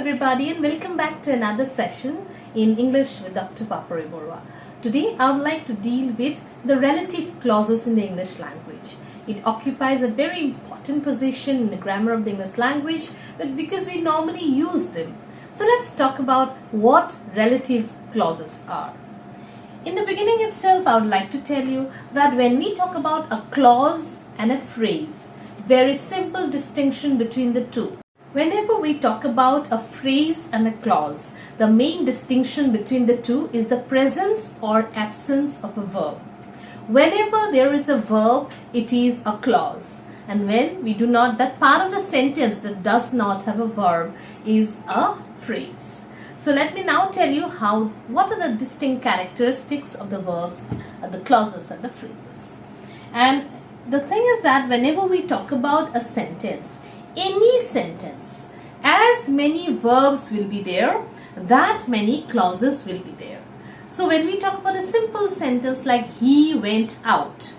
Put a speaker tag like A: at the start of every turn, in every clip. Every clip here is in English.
A: everybody, and welcome back to another session in English with Dr. Papori Barooah. Today I would like to deal with the relative clauses in the English language. It occupies a very important position in the grammar of the English language, but because we normally use them. So let's talk about what relative clauses are. In the beginning itself, I would like to tell you that when we talk about a clause and a phrase, there is simple distinction between the two. Whenever we talk about a phrase and a clause, the main distinction between the two is the presence or absence of a verb. Whenever there is a verb, it is a clause. And when we do not, that part of the sentence that does not have a verb is a phrase. So let me now tell you what are the distinct characteristics of the verbs, the clauses and the phrases. And the thing is that whenever we talk about a sentence, any sentence, as many verbs will be there, that many clauses will be there. So when we talk about a simple sentence like he went out,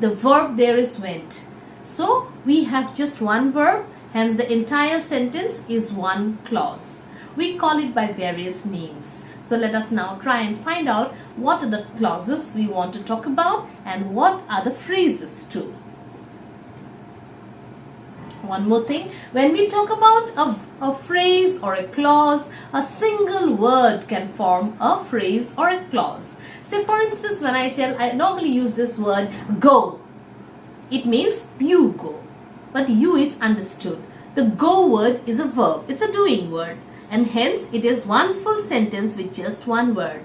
A: the verb there is went. So we have just one verb, hence the entire sentence is one clause. We call it by various names. So let us now try and find out what are the clauses we want to talk about and what are the phrases too. One more thing, when we talk about a phrase or a clause, a single word can form a phrase or a clause. Say for instance, when I normally use this word go. It means you go, but you is understood. The go word is a verb, it's a doing word, and hence it is one full sentence with just one word.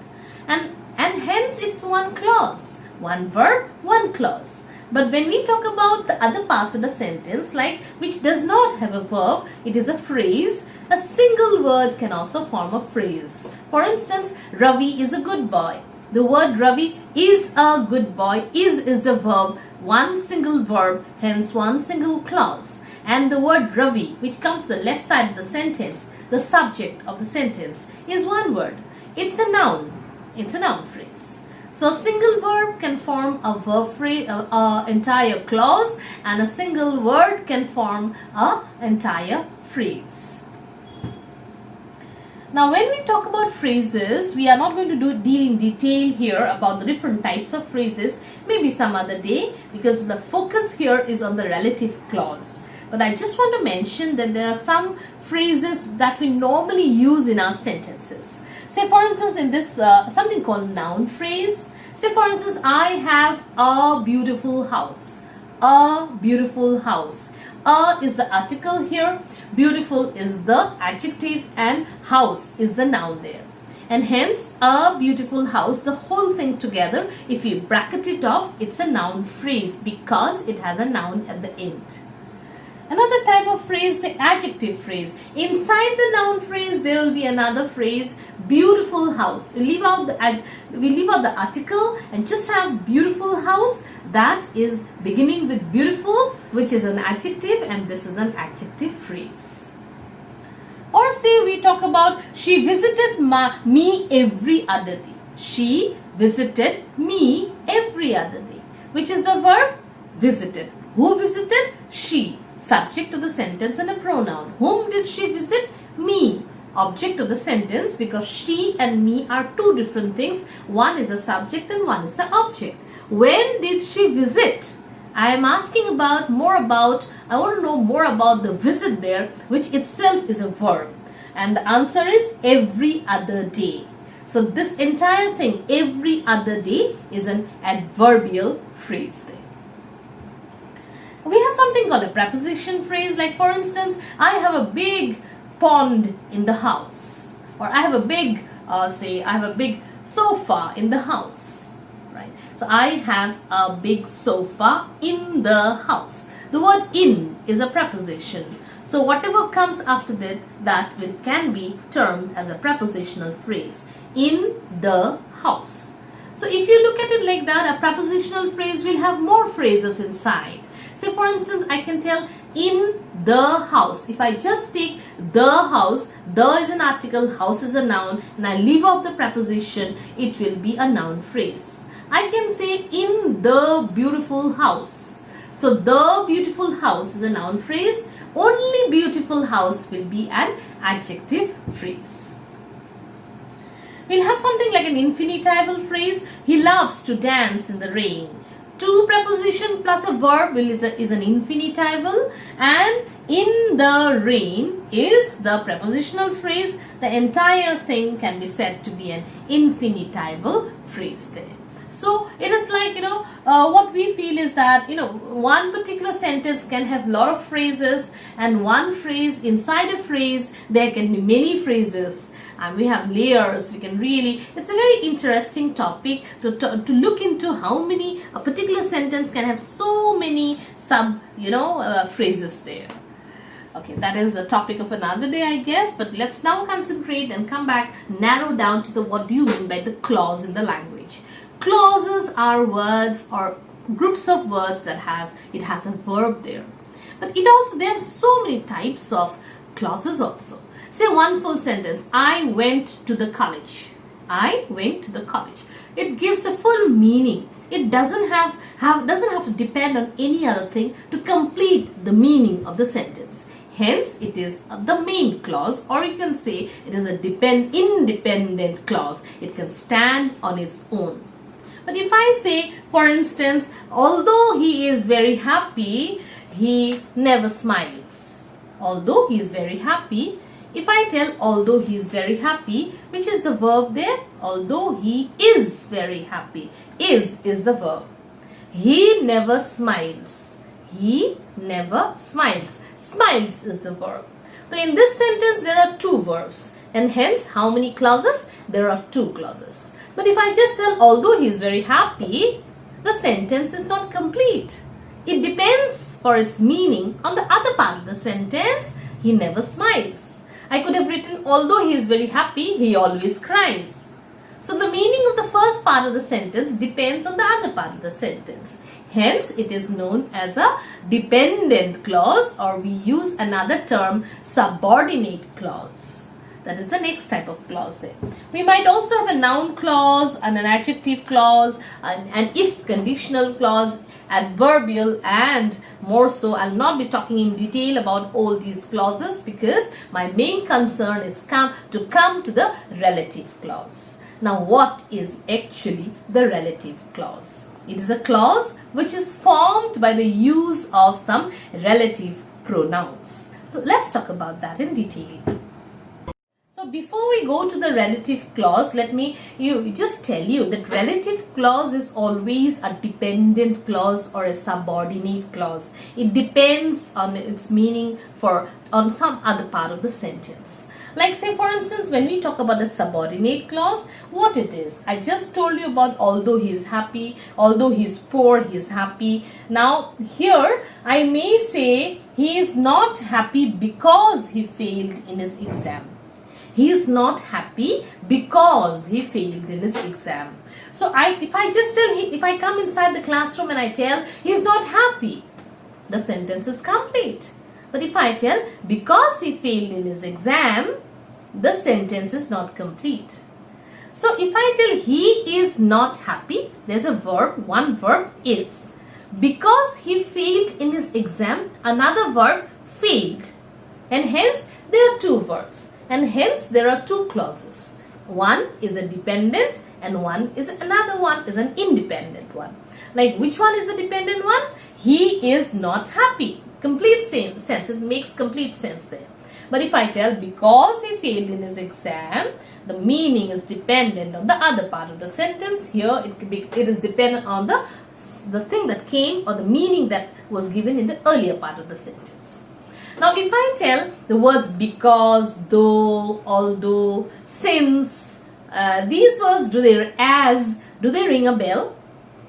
A: And hence it's one clause, one verb, one clause. But when we talk about the other parts of the sentence, like which does not have a verb, it is a phrase. A single word can also form a phrase. For instance, Ravi is a good boy. The word Ravi is a good boy. Is the verb, one single verb, hence one single clause. And the word Ravi, which comes to the left side of the sentence, the subject of the sentence, is one word. It's a noun. It's a noun phrase. So a single verb can form a verb phrase, entire clause, and a single word can form an entire phrase. Now when we talk about phrases, we are not going to deal in detail here about the different types of phrases, maybe some other day, because the focus here is on the relative clause. But I just want to mention that there are some phrases that we normally use in our sentences. Say for instance in this something called noun phrase. Say for instance, I have a beautiful house. A beautiful house. A is the article here. Beautiful is the adjective and house is the noun there. And hence a beautiful house, the whole thing together, if you bracket it off, it's a noun phrase because it has a noun at the end. Another type of phrase, the adjective phrase. Inside the noun phrase, there will be another phrase, beautiful house. We leave out the article and just have beautiful house. That is beginning with beautiful, which is an adjective, and this is an adjective phrase. Or say we talk about she visited me every other day. She visited me every other day, which is the verb visited. Who visited? She. Subject of the sentence and a pronoun. Whom did she visit? Me. Object of the sentence, because she and me are two different things. One is a subject and one is the object. When did she visit? I am asking I want to know more about the visit there, which itself is a verb. And the answer is every other day. So this entire thing, every other day, is an adverbial phrase there. We have something called a preposition phrase, like for instance, I have a big pond in the house, or I have a big, I have a big sofa in the house, right? So I have a big sofa in the house. The word in is a preposition. So whatever comes after that can be termed as a prepositional phrase. In the house. So if you look at it like that, a prepositional phrase will have more phrases inside. Say for instance, I can tell in the house. If I just take the house, the is an article, house is a noun, and I leave off the preposition, it will be a noun phrase. I can say in the beautiful house. So the beautiful house is a noun phrase, only beautiful house will be an adjective phrase. We'll have something like an infinitival phrase. He loves to dance in the rain. To preposition plus a verb is an infinitival, and in the rain is the prepositional phrase. The entire thing can be said to be an infinitival phrase there. So it is like, what we feel is that, one particular sentence can have a lot of phrases, and one phrase inside a phrase there can be many phrases. And we have layers. We can really, it's a very interesting topic to look into how many a particular sentence can have so many sub phrases there. Okay, that is the topic of another day, I guess, but let's now concentrate and come back, narrow down to the what do you mean by the clause in the language. Clauses are words or groups of words that has a verb there, but there are so many types of clauses also. Say one full sentence, I went to the college. I went to the college. It gives a full meaning. It doesn't have to depend on any other thing to complete the meaning of the sentence. Hence, it is the main clause, or you can say it is a independent clause. It can stand on its own. But if I say, for instance, although he is very happy, he never smiles. Although he is very happy, if I tell although he is very happy, which is the verb there? Although he is very happy. Is the verb. He never smiles. He never smiles. Smiles is the verb. So in this sentence there are two verbs, and hence how many clauses? There are two clauses. But if I just tell although he is very happy, the sentence is not complete. It depends for its meaning on the other part of the sentence. He never smiles. I could have written although he is very happy, he always cries. So the meaning of the first part of the sentence depends on the other part of the sentence. Hence it is known as a dependent clause, or we use another term, subordinate clause. That is the next type of clause there. We might also have a noun clause and an adjective clause, an if conditional clause, adverbial, and more so. I'll not be talking in detail about all these clauses because my main concern is to come to the relative clause. Now, what is actually the relative clause? It is a clause which is formed by the use of some relative pronouns. So let's talk about that in detail. So before we go to the relative clause, let me just tell you that relative clause is always a dependent clause or a subordinate clause. It depends on its meaning on some other part of the sentence. Like say for instance, when we talk about the subordinate clause, what it is? I just told you about although he is happy, although he is poor, he is happy. Now here I may say he is not happy because he failed in his exam. He is not happy because he failed in his exam. So if I come inside the classroom and I tell he is not happy, the sentence is complete. But if I tell because he failed in his exam, the sentence is not complete. So if I tell he is not happy, there's a verb, one verb is. Because he failed in his exam, another verb failed. And hence there are two verbs. And hence there are two clauses. One is a dependent and another one is an independent one. Like which one is the dependent one? He is not happy. Complete sense. It makes complete sense there. But if I tell because he failed in his exam, the meaning is dependent on the other part of the sentence. Here it is dependent on the thing that came or the meaning that was given in the earlier part of the sentence. Now if I tell the words because, though, although, since, these words, do they ring a bell?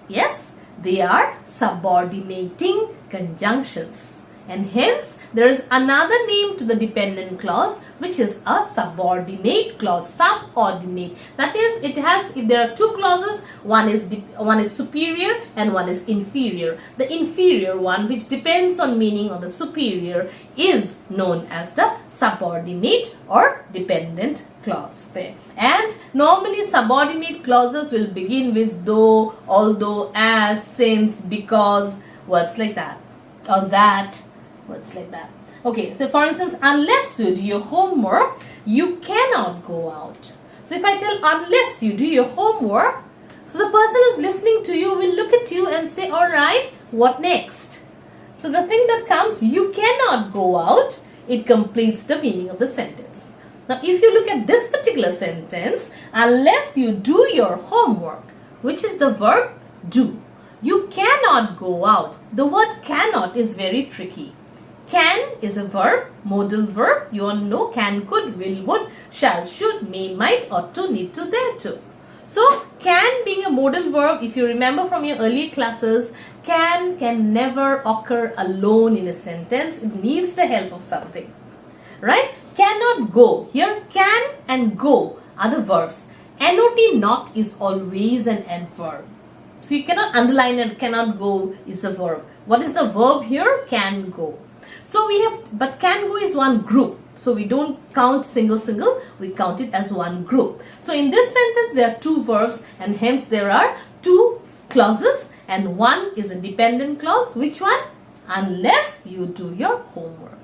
A: Yes, they are subordinating conjunctions. And hence there is another name to the dependent clause, which is a subordinate clause. Subordinate, that is, if there are two clauses, one is superior and one is inferior. The inferior one, which depends on meaning on the superior, is known as the subordinate or dependent clause there. And normally subordinate clauses will begin with though, although, as, since, because, words like that, or that, words like that. Okay, so for instance, unless you do your homework, you cannot go out. So if I tell unless you do your homework, so the person who's listening to you will look at you and say, alright, what next? So the thing that comes, you cannot go out, it completes the meaning of the sentence. Now if you look at this particular sentence, unless you do your homework, which is the verb do, you cannot go out. The word cannot is very tricky. Can is a verb, modal verb. You all know can, could, will, would, shall, should, may, might, ought to, need to, dare to. So can being a modal verb, if you remember from your earlier classes, can never occur alone in a sentence. It needs the help of something. Right? Cannot go. Here can and go are the verbs. Not not is always an adverb. So you cannot underline and cannot go is a verb. What is the verb here? Can go. So we have, but can go is one group. So we don't count single, we count it as one group. So in this sentence there are two verbs and hence there are two clauses and one is a dependent clause. Which one? Unless you do your homework.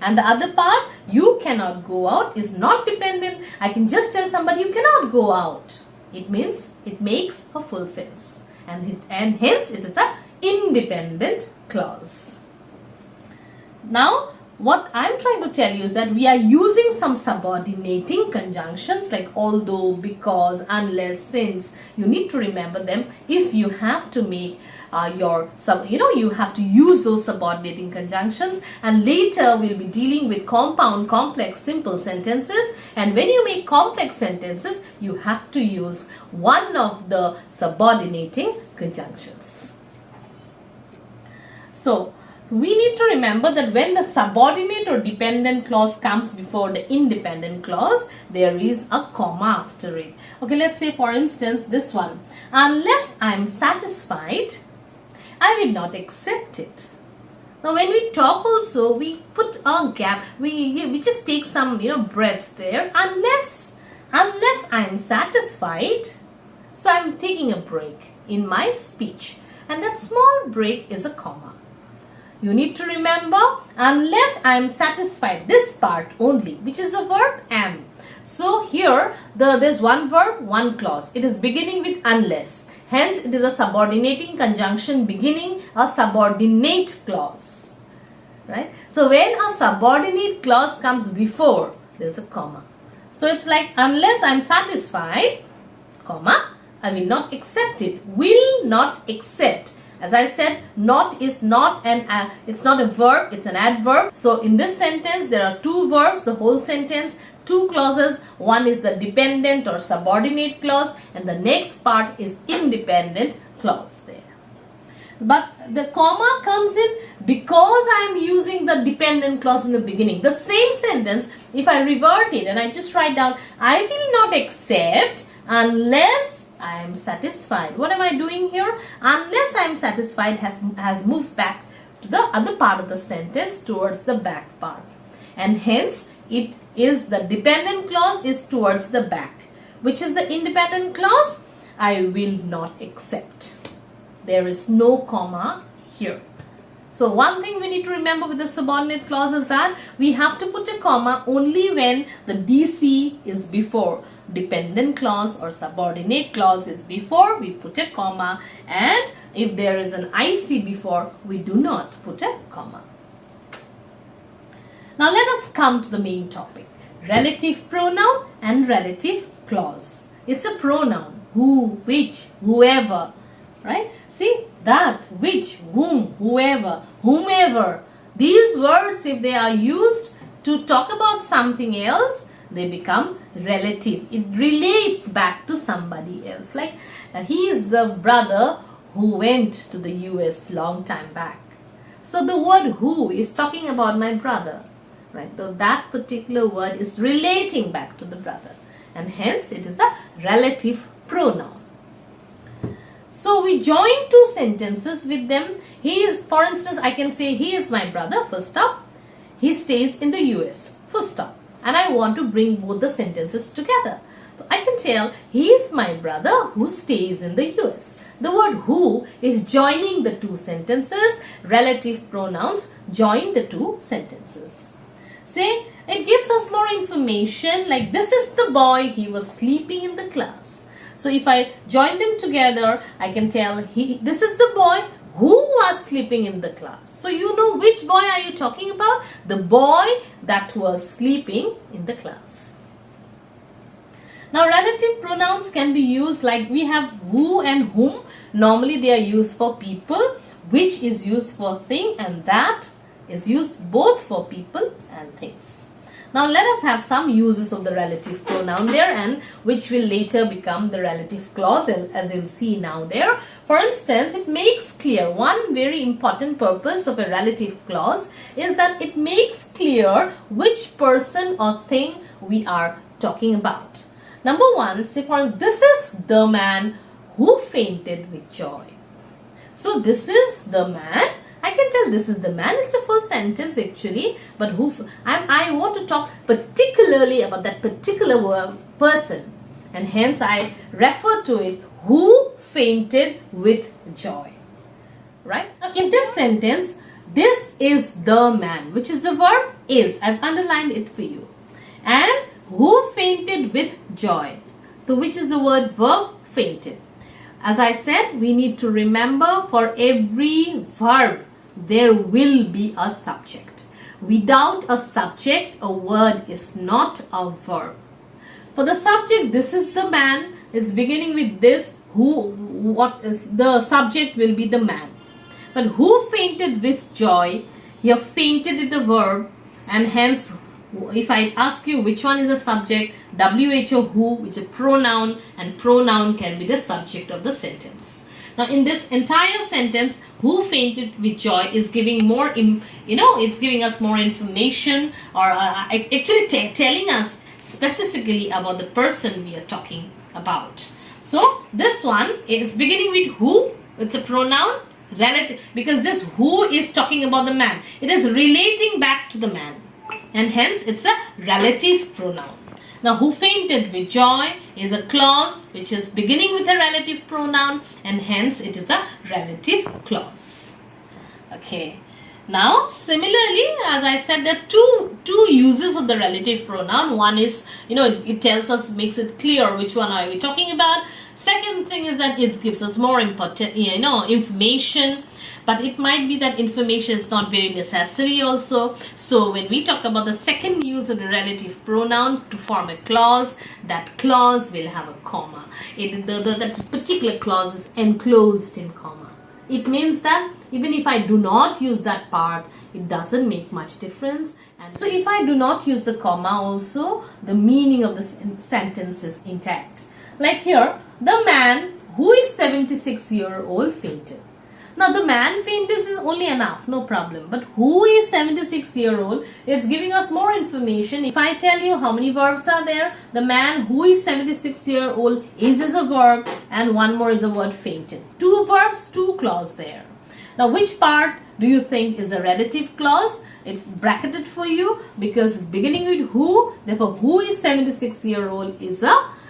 A: And the other part, you cannot go out, is not dependent. I can just tell somebody you cannot go out. It means it makes a full sense. And hence it is a independent clause. Now, what I'm trying to tell you is that we are using some subordinating conjunctions like although, because, unless, since. You need to remember them if you have to make you have to use those subordinating conjunctions, and later we'll be dealing with compound, complex, simple sentences, and when you make complex sentences, you have to use one of the subordinating conjunctions. So, we need to remember that when the subordinate or dependent clause comes before the independent clause, there is a comma after it. Okay, let's say for instance this one. Unless I am satisfied, I will not accept it. Now when we talk also, we put a gap. We just take some breaths there. Unless I am satisfied, so I am taking a break in my speech. And that small break is a comma. You need to remember, unless I am satisfied, this part only, which is the verb am. So here, there's one verb, one clause. It is beginning with unless. Hence, it is a subordinating conjunction beginning a subordinate clause. Right? So, when a subordinate clause comes before, there's a comma. So, it's like, unless I am satisfied, comma, I will not accept it. Will not accept. As I said, not is not it's not a verb, it's an adverb. So in this sentence, there are two verbs, the whole sentence, two clauses. One is the dependent or subordinate clause and the next part is independent clause there. But the comma comes in because I am using the dependent clause in the beginning. The same sentence, if I revert it and I just write down, I will not accept unless I am satisfied. What am I doing here? Unless I am satisfied has moved back to the other part of the sentence towards the back part. And hence, it is the dependent clause is towards the back. Which is the independent clause? I will not accept. There is no comma here. So one thing we need to remember with the subordinate clause is that we have to put a comma only when the DC is before. Dependent clause or subordinate clause is before, we put a comma, and if there is an IC before, we do not put a comma. Now let us come to the main topic, relative pronoun and relative clause. It's a pronoun, who, which, whoever, right? See, that, which, whom, whoever, whomever. These words, if they are used to talk about something else, they become relative. It relates back to somebody else. Like he is the brother who went to the US long time back. So the word who is talking about my brother. Right? So that particular word is relating back to the brother. And hence it is a relative pronoun. So we join two sentences with them. He is, for instance, I can say he is my brother, full stop. He stays in the US, full stop. And I want to bring both the sentences together. So I can tell he is my brother who stays in the US. The word who is joining the two sentences. Relative pronouns join the two sentences. Say, it gives us more information like this is the boy, he was sleeping in the class. So if I join them together, I can tell this is the boy who was sleeping in the class. So you know which boy are you talking about? The boy that was sleeping in the class. Now relative pronouns can be used like we have who and whom. Normally they are used for people, which is used for thing, and that is used both for people and things. Now let us have some uses of the relative pronoun there, and which will later become the relative clause, as you'll see now there. For instance, it makes clear one very important purpose of a relative clause is that it makes clear which person or thing we are talking about. Number one, say for instance, this is the man who fainted with joy. So this is the man. I can tell this is the man. It's a full sentence actually, but I want to talk particularly about that particular person, and hence I refer to it who fainted with joy. Right? In this sentence, this is the man, which is the verb is. I've underlined it for you. And who fainted with joy. So which is the verb fainted. As I said, we need to remember for every verb there will be a subject. Without a subject, a word is not a verb. For the subject, this is the man. It's beginning with this. What is the subject will be the man. But who fainted with joy? Here fainted is the verb, and hence if I ask you which one is the subject, WHO who, which is a pronoun, and pronoun can be the subject of the sentence. Now in this entire sentence, who fainted with joy is giving more, it's giving us more information, or actually telling us specifically about the person we are talking about. So this one is beginning with who. It's a pronoun, relative, because this who is talking about the man. It is relating back to the man, and hence it's a relative pronoun. Now who fainted with joy is a clause which is beginning with a relative pronoun, and hence it is a relative clause. Okay. Now similarly, as I said, there are two uses of the relative pronoun. One is, it tells us, makes it clear which one are we talking about. Second thing is that it gives us more important, information. But it might be that information is not very necessary also. So when we talk about the second use of the relative pronoun to form a clause, that clause will have a comma. That particular clause is enclosed in comma. It means that even if I do not use that part, it doesn't make much difference. And so if I do not use the comma also, the meaning of the sentence is intact. Like here, the man who is 76-year-old fainted. Now the man fainted is only enough, no problem. But who is 76-year-old? It's giving us more information. If I tell you how many verbs are there, the man who is 76-year-old is a verb, and one more is the word fainted. Two verbs, two clause there. Now which part do you think is a relative clause? It's bracketed for you because beginning with who, therefore who is 76-year-old is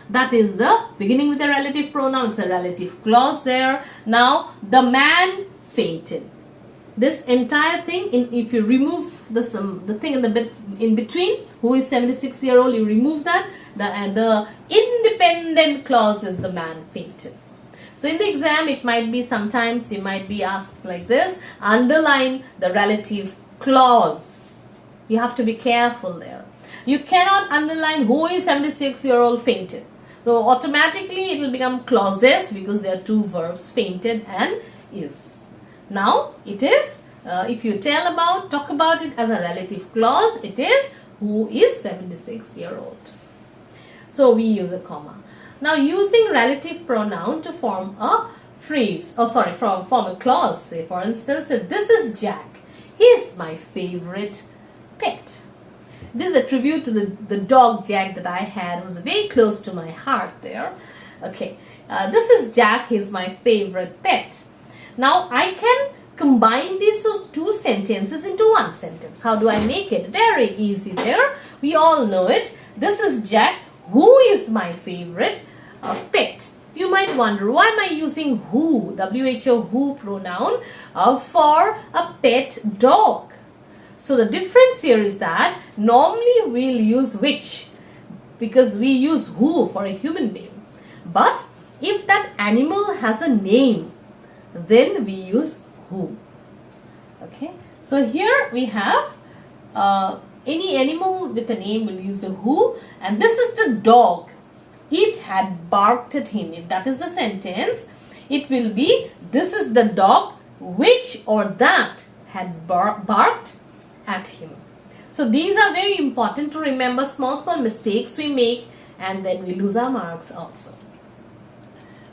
A: that is the beginning with a relative pronoun. It's a relative clause there. Now the man fainted. This entire thing, if you remove the thing in the bit in between, who is 76-year-old, you remove that. The independent clause is the man fainted. So in the exam, it might be sometimes you might be asked like this: underline the relative clause. You have to be careful there. You cannot underline who is 76-year-old fainted. So automatically it will become clauses because there are two verbs, fainted and is. Now it is, if you talk about it as a relative clause, it is who is 76-year-old. So we use a comma. Now using relative pronoun to form a phrase, form a clause. Say for instance, this is Jack. He is my favorite pet. This is a tribute to the dog Jack that I had. It was very close to my heart there. Okay, this is Jack. He's my favorite pet. Now I can combine these two sentences into one sentence. How do I make it? Very easy there. We all know it. This is Jack who is my favorite pet. You might wonder, why am I using who, W-H-O, who pronoun for a pet dog? So the difference here is that normally we'll use which, because we use who for a human being. But if that animal has a name, then we use who. Okay, so here we have any animal with a name will use a who, and this is the dog. It had barked at him. If that is the sentence, it will be, this is the dog which or that had barked at him. So these are very important to remember. Small mistakes we make and then we lose our marks also.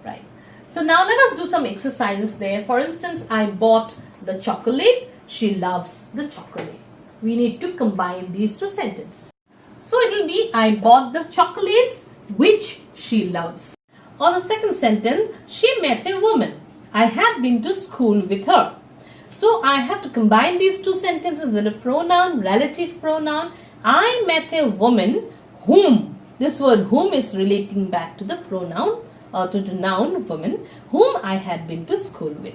A: Right. So now let us do some exercises there. For instance, I bought the chocolate. She loves the chocolate. We need to combine these two sentences. So it will be, I bought the chocolates which she loves. Or the second sentence, she met a woman. I had been to school with her. So I have to combine these two sentences with a pronoun, relative pronoun. I met a woman whom. This word whom is relating back to the pronoun or to the noun woman whom I had been to school with.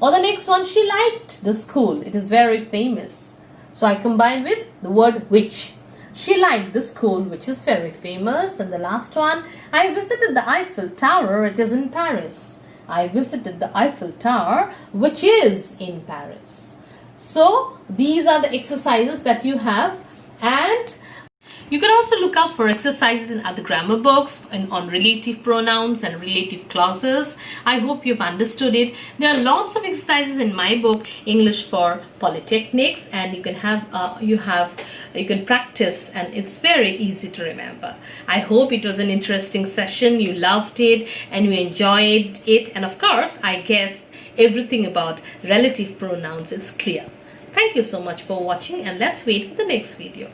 A: Or the next one, she liked the school. It is very famous. So I combine with the word which. She liked the school which is very famous. And the last one, I visited the Eiffel Tower. It is in Paris. I visited the Eiffel Tower which is in Paris. So these are the exercises that you have, and you can also look up for exercises in other grammar books on relative pronouns and relative clauses. I hope you've understood it. There are lots of exercises in my book, English for Polytechnics, and you can have you can practice, and it's very easy to remember. I hope it was an interesting session. You loved it and you enjoyed it, and of course, I guess everything about relative pronouns is clear. Thank you so much for watching, and let's wait for the next video.